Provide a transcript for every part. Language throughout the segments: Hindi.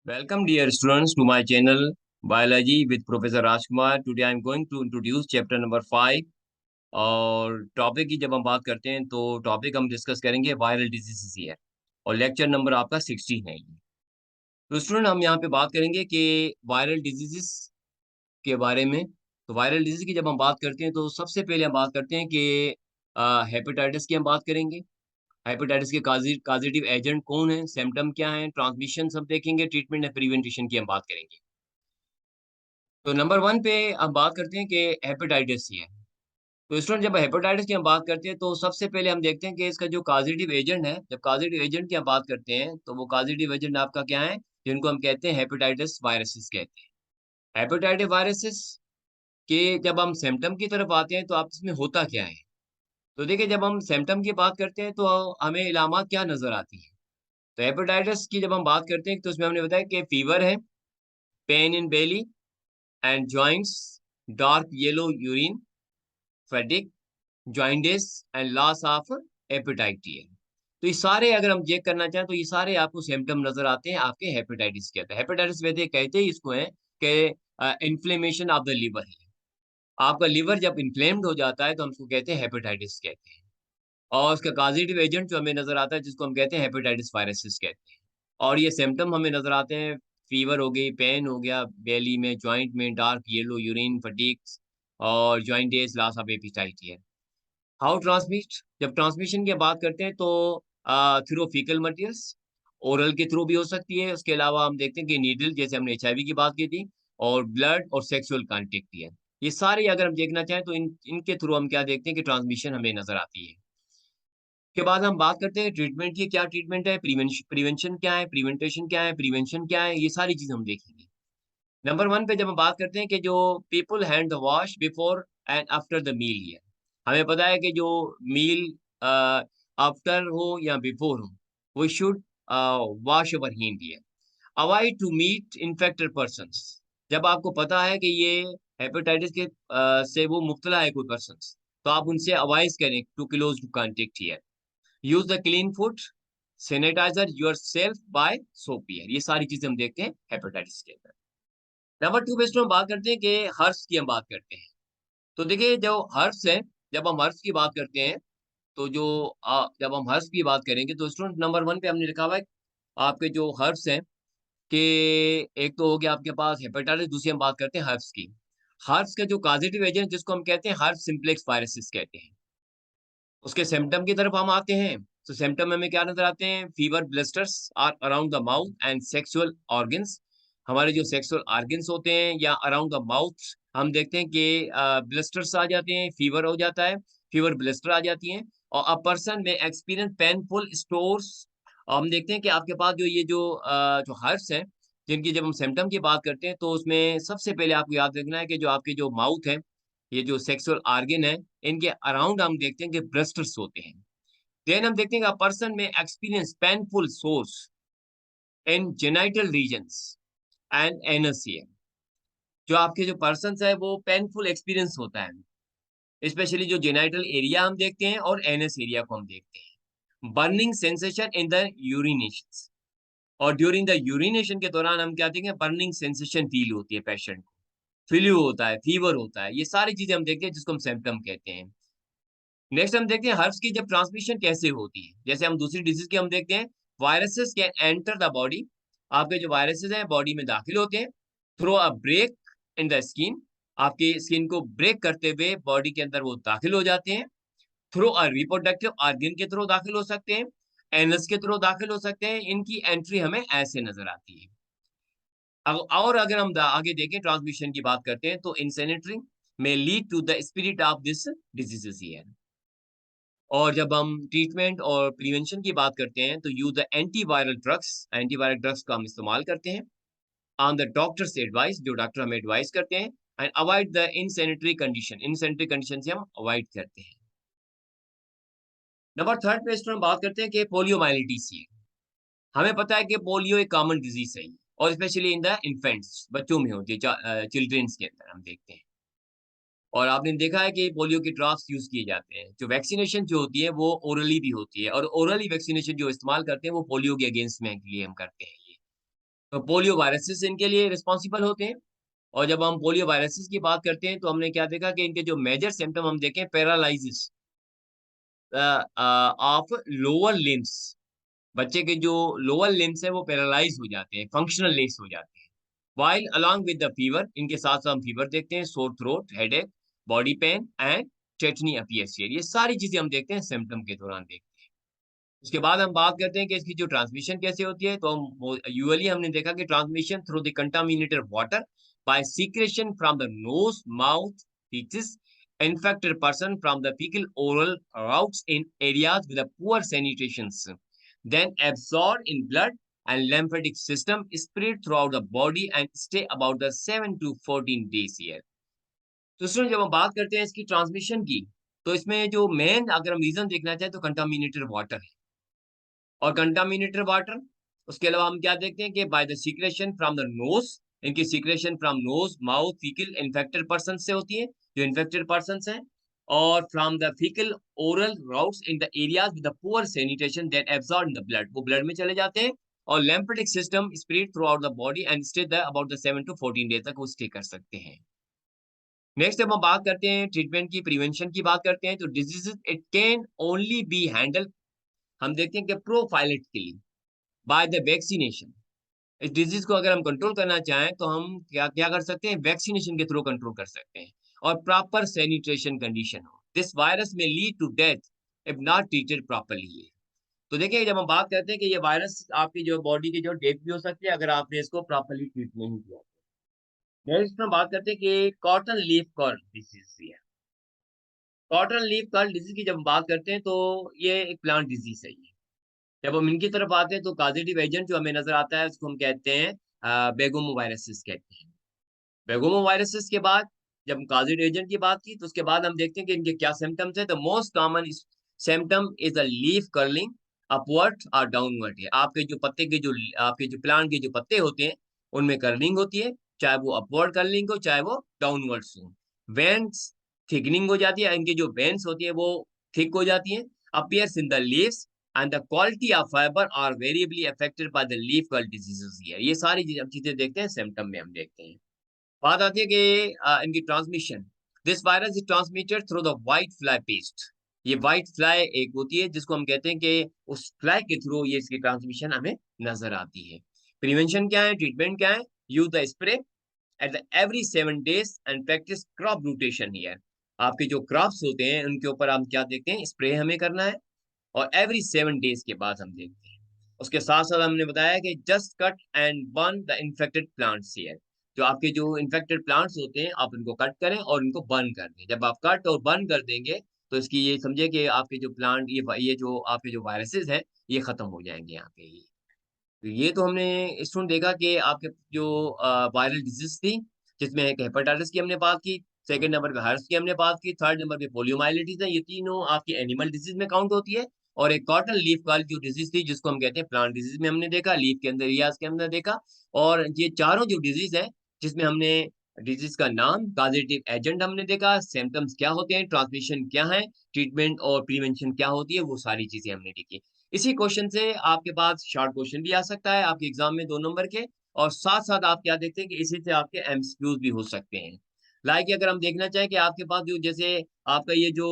Welcome, dear students, to my channel Biology with Professor Rajkumar. Today I am going to introduce chapter number 5. और टॉपिक की जब हम बात करते हैं तो टॉपिक हम डिस्कस करेंगे वायरल डिजीजेस ही है। और लेक्चर नंबर आपका 16 है ये। तो स्टूडेंट हम यहाँ पे बात करेंगे कि वायरल डिजीजेस के बारे में। तो वायरल डिजीज की जब हम बात करते हैं तो सबसे पहले हम बात करते हैं कि हेपेटाइटिस की हम बात करेंगे। हेपेटाइटिस के काजिटिव एजेंट कौन है, सिम्टम क्या है, ट्रांसमिशन सब देखेंगे, ट्रीटमेंट एंड प्रिवेंटेशन की हम बात करेंगे। तो नंबर 1 पे अब बात करते हैं कि हेपेटाइटिस ही है। तो स्टूडेंट जब हेपेटाइटिस की हम बात करते हैं तो सबसे पहले हम देखते हैं कि इसका जो कॉजेटिव एजेंट है, जब कॉजेटिव एजेंट की हम बात करते हैं तो वो कॉजेटिव एजेंट आपका क्या है, जिनको हम कहते हैं हेपेटाइटिस वायरसेस कहते हैं। हेपेटाइटिस वायरसेस के जब हम सिम्टम की तरफ आते हैं तो आप इसमें होता क्या है। तो देखिए जब हम सिम्टम की बात करते हैं तो हमें इलामात क्या नजर आती है। तो हेपेटाइटिस की जब हम बात करते हैं तो उसमें हमने बताया कि फीवर है, pain in belly and joints, dark yellow urine, fatigue, jaundice and loss of appetite है। तो ये सारे अगर हम चेक करना चाहें तो ये सारे आपको सिम्टम नजर आते हैं आपके हेपेटाइटिस के। हेपेटाइटिस वैसे कहते ही इसको है कि इन्फ्लेमेशन ऑफ द लिवर है। आपका लिवर जब इन्फ्लेम्ड हो जाता है तो हम उसको कहते हैं हेपेटाइटिस कहते हैं। और उसका कॉजेटिव एजेंट जो हमें नजर आता है जिसको हम कहते हैं हेपेटाइटिस वायरसेस कहते हैं। और ये सिम्टम हमें नजर आते हैं, फीवर हो गई, पेन हो गया बेली में, जॉइंट में, डार्क येलो यूरिन, फटीग्स और जॉइंटिस, लॉस ऑफ एपेटाइट है। हाउ ट्रांसमिट, जब ट्रांसमिशन की बात करते हैं तो थ्रू फीकल मटेरियल्स, ओरल के थ्रू भी हो सकती है। उसके अलावा हम देखते हैं कि नीडल, जैसे हमने एचआईवी की बात की थी, और ब्लड और सेक्सुअल कांटेक्ट ही है। ये सारे अगर हम देखना चाहें तो इनके थ्रू हम क्या देखते हैं कि ट्रांसमिशन हमें नजर आती है। के बाद हम बात करते हैं ट्रीटमेंट की, क्या ट्रीटमेंट है, प्रिवेंशन क्या है, प्रिवेंटेशन क्या है, प्रिवेंशन क्या है, ये सारी चीज हम देखेंगे। नंबर 1 पे जब हम बात करते हैं कि जो people hand the wash before and after the meal है। हमें पता है कि जो मील आफ्टर हो या बिफोर हो, we should wash our hand है। Avoid to meet infected persons, जब आपको पता है कि ये हेपेटाइटिस के से वो मुब्तला है कोई पर्सन, तो आप उनसे अवॉइड करें to close to contact here. Use the clean food, sanitiser yourself by soap here. ये सारी चीजें हम देखते हैं हेपेटाइटिस के अंदर। नंबर 2 पे इसमें हम बात करते हैं कि हर्ब्स की हम बात करते हैं। तो देखिए जो हर्ब्स हैं, जब हम हर्ब्स की बात करते हैं तो जो जब हम हर्ब्स की बात करेंगे तो स्टूडेंट नंबर 1 पे हमने लिखा हुआ है आपके जो हर्ब्स हैं कि एक तो हो गया आपके पास हेपेटाइटिस, दूसरी हम बात करते हैं हर्ब्स की। हर्ब्स का जो पॉजिटिव एजेंट जिसको हम कहते हैं हर्ब सिम्प्लेक्स वायरसेस कहते हैं। उसके सिम्पटम की तरफ हम आते हैं तो सिम्पटम हमें क्या नजर आते हैं, fever, blisters are around the mouth and sexual organs. हमारे जो सेक्सुअल ऑर्गन्स होते हैं या अराउंड द माउथ, हम देखते हैं कि ब्लिस्टर्स आ जाते हैं, फीवर हो जाता है, फीवर ब्लिस्टर आ जाती हैं। और अ पर्सन में एक्सपीरियंस पेनफुल स्टोर्स। हम देखते हैं कि आपके पास जो ये जो हर्ब्स हैं जिनकी जब हम सिम्पटम की बात करते हैं तो उसमें सबसे पहले आपको याद रखना है कि जो आपके जो माउथ है, ये जो सेक्सुअल ऑर्गन है, इनके अराउंड हम देखते हैं कि ब्रेस्टर्स होते हैं। देन हम देखते हैं कि पर्सन में experience painful sores in genital regions and anus. जो आपके जो पर्सन है वो पेनफुल एक्सपीरियंस होता है, स्पेशली जो जेनाइटल एरिया हम देखते हैं और एनएस एरिया को हम देखते हैं। Burning sensation in the urination, और ड्यूरिंग द यूरिनेशन के दौरान हम क्या देखेंगे, बर्निंग सेंसेशन फील होती है पेशेंट को, फ्लू होता है, फीवर होता है। ये सारी चीजें हम देखते हैं जिसको हम सिम्पटम कहते हैं। नेक्स्ट हम देखते हैं हर्ब्स की जब ट्रांसमिशन कैसे होती है। जैसे हम दूसरी डिजीज की हम देखते हैं, viruses can enter the body. आपके जो वायरसेस हैं बॉडी में दाखिल होते हैं through a break in the skin. आपकी स्किन को ब्रेक करते हुए बॉडी के अंदर वो दाखिल हो जाते हैं। थ्रू अ रिप्रोडक्टिव ऑर्गन के थ्रू दाखिल हो सकते हैं, एनस के थ्रू दाखिल हो सकते हैं। इनकी एंट्री हमें ऐसे नजर आती है। और अगर हम आगे देखें ट्रांसमिशन की बात करते हैं तो इंसेनेटरी में lead to the spirit of this diseases ही है। और जब हम ट्रीटमेंट और प्रिवेंशन की बात करते हैं तो use the antiviral drugs, antiviral drugs का हम इस्तेमाल करते हैं ऑन द डॉक्टर्स एडवाइस, जो डॉक्टर हमें एडवाइस करते हैं। And avoid the insanitary condition, insanitary condition से हम अवॉइड करते हैं। नंबर 3 पे इस पर हम बात करते हैं कि पोलियो माइलिटीज है। हमें पता है कि पोलियो एक कॉमन डिजीज है और स्पेशली इन द इन्फेंट्स, बच्चों में होती है, चिल्ड्रंस के अंदर हम देखते हैं। और आपने देखा है कि पोलियो के ड्रॉप्स यूज किए जाते हैं। जो वैक्सीनेशन जो होती है वो ओरली भी होती है, और ओरली वैक्सीनेशन जो इस्तेमाल करते हैं वो पोलियो के अगेंस्ट में के लिए हम करते हैं ये। तो पोलियो वायरसेस इनके लिए रिस्पॉन्सिबल होते हैं। और जब हम पोलियो वायरसेस की बात करते हैं तो हमने क्या देखा कि इनके जो मेजर सिम्टम हम देखें, पैरालाइसिस ऑफ लोअर लिम्स। बच्चे के जो लोअर लिम्स है वो पैरालाइज हो जाते हैं, फंक्शनल लेस हो जाते हैं। While along with the fever, इनके साथ साथ हम फीवर देखते हैं, sore throat, headache, body pain and tetani appears here. ये सारी चीजें हम देखते हैं सिम्टम के दौरान देखते हैं। उसके बाद हम बात करते हैं कि इसकी जो ट्रांसमिशन कैसे होती है, तो हम यूजुअली हमने देखा कि transmission through the contaminated water bye secretion from the knows, mouth, feces, infected person from the fecal oral routes in areas with a poor sanitation, then absorbed in blood and lymphatic system, spread throughout the body and stay about the 7 to 14 days here. तो स्टूडेंट जब हम बात करते हैं इसकी ट्रांसमिशन की, तो इसमें जो मेन अगर हम रीजन देखना चाहें तो कंटामिनेटेड वाटर है। और कंटामिनेटेड वाटर, उसके अलावा हम क्या देखते हैं कि by the secretion from the nose, इनकी secretion from nose, mouth, faecal infected person से होती है, जो इन्फेक्टेड पर्सन हैं। और from the faecal oral routes in the areas with the poor sanitation that absorb in the blood, वो ब्लड में चले जाते हैं। और lymphatic system spread throughout the body and stay the about the 7 to 14 days तक वो स्टे कर सकते हैं। नेक्स्ट जब हम बात करते हैं ट्रीटमेंट की, प्रिवेंशन की बात करते हैं, तो diseases it can only B handle, हम देखते हैं कि प्रोफाइलेटिकली बाय द वैक्सीनेशन। इस डिजीज को अगर हम कंट्रोल करना चाहें तो हम क्या क्या कर सकते हैं, वैक्सीनेशन के थ्रू कंट्रोल कर सकते हैं। और प्रॉपर सैनिटेशन कंडीशन हो, this virus may lead to death if not treated properly. तो देखिए जब हम बात करते हैं कि ये वायरस आपकी जो बॉडी की जो डेथ भी हो सकती है अगर आपने इसको प्रॉपर्ली ट्रीट नहीं किया। नेक्स्ट हम बात करते हैं कि कॉटन लीफ कर्ल डिजीज है। कॉटन लीफ कर्ल डिजीज की जब हम बात करते हैं तो ये एक प्लांट डिजीज है ये। जब हम इनकी तरफ आते हैं तो पॉजिटिव एजेंट जो हमें नजर आता है उसको हम कहते हैं बेगोमो वायरसेस कहते हैं। बेगोमो वायरसेस के बाद जब हम पॉजिटिव एजेंट की बात की तो उसके बाद हम देखते हैं कि इनके क्या सिम्टम्स है। The most common symptom is a leaf curling upward और डाउनवर्ड है। आपके जो पत्ते के जो आपके जो प्लांट के जो पत्ते होते हैं उनमें कर्लिंग होती है, चाहे वो अपवर्ड कर्लिंग हो चाहे वो डाउनवर्ड हो। वेन्स थिकनिंग हो जाती है, इनकी जो वेन्स होती है वो थिक हो जाती है। Appears in the leaves and the quality of fiber are variably affected by the leaf curl diseases here। ये सारी चीजें देखते हैं सिम्टम में हम देखते हैं। बात आती है कि इनकी transmission, this virus is transmitted through the white fly paste. ये व्हाइट फ्लाई एक होती है जिसको हम कहते हैं कि उस फ्लाई के थ्रू ये इसकी ट्रांसमिशन हमें नजर आती है। प्रिवेंशन क्या है, ट्रीटमेंट क्या है, use the spray at the every 7 days and practice crop rotation here. आपके जो क्रॉप्स होते हैं उनके ऊपर हम क्या देखते हैं, स्प्रे हमें करना है और एवरी 7 days के बाद हम देखते हैं। उसके साथ साथ हमने बताया कि just cut and burn the infected plants here. जो आपके जो इन्फेक्टेड प्लांट्स होते हैं आप उनको कट करें और उनको बर्न कर दें। जब आप कट और बर्न कर देंगे तो इसकी ये समझे कि आपके जो प्लांट ये जो आपके जो वायरसेस हैं ये खत्म हो जाएंगे यहाँ पे ही। तो ये तो हमने स्टूडेंट देखा कि आपके जो वायरल डिजीज थी जिसमें एक हेपेटाइटिस की हमने बात की, सेकंड नंबर पे हर्स की हमने बात की, थर्ड नंबर पे पोलियोमाइलिटिस है। ये तीनों आपकी एनिमल डिजीज में काउंट होती है। और एक कॉटन लीफ कर्ल जो डिजीज थी जिसको हम कहते हैं प्लांट डिजीज में हमने देखा, लीफ के अंदर एरियाज के अंदर देखा। और ये चारों जो डिजीज है जिसमें हमने डिजीज का नाम, कॉजेटिव एजेंट हमने देखा, सिम्टम्स क्या होते हैं, ट्रांसमिशन क्या है, ट्रीटमेंट और प्रिवेंशन क्या होती है, वो सारी चीजें हमने देखी। इसी क्वेश्चन से आपके पास शॉर्ट क्वेश्चन भी आ सकता है आपके एग्जाम में 2 नंबर के। और साथ साथ आप क्या देखते हैं कि इसी से आपके एमसीक्यूज भी हो सकते हैं। लाइक अगर हम देखना चाहें कि आपके पास जो जैसे आपका ये जो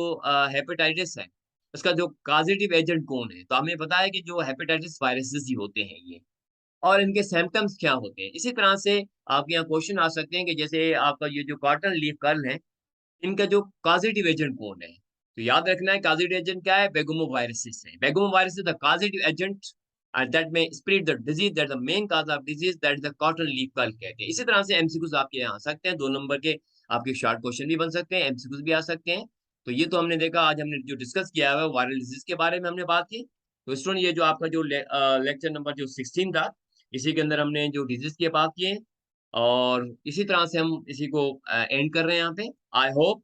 हेपेटाइटिस है उसका जो कॉजेटिव एजेंट कौन है, तो हमें पता है कि जो हेपेटाइटिस वायरसेस ही होते हैं ये। और इनके सिम्टम्स क्या होते हैं, इसी तरह से आपके यहाँ क्वेश्चन आ सकते हैं कि जैसे आपका ये जो कॉटन लीफ कर्ल है इनका जो कॉजेटिव एजेंट कौन है। तो याद रखना है कॉजेटिव एजेंट क्या है, बेगोमो वायरसेस है। Begomovirus the causative agent and that में spread the disease, that the main cause of disease, that the cotton leaf curl कहते हैं। इसी तरह से एमसीक्यूज आपके यहाँ आ सकते हैं, 2 नंबर के आपके शॉर्ट क्वेश्चन भी बन सकते हैं, एमसीक्यूज भी आ सकते हैं। तो ये तो हमने देखा, आज हमने जो डिस्कस किया है वायरल डिजीज के बारे में हमने बात की। तो स्टूडेंट ये जो आपका जो लेक्चर नंबर जो 16 था इसी के अंदर हमने जो डिजीज की बात की है और इसी तरह से हम इसी को एंड कर रहे हैं यहाँ पे। I hope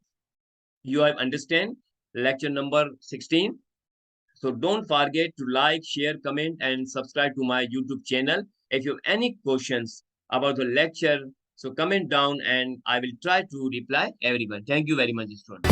you have understand lecture number 16. So don't forget to like, share, comment and subscribe to my YouTube channel. If you have any questions about the lecture, so comment down and I will try to reply everyone. Thank you very much, students.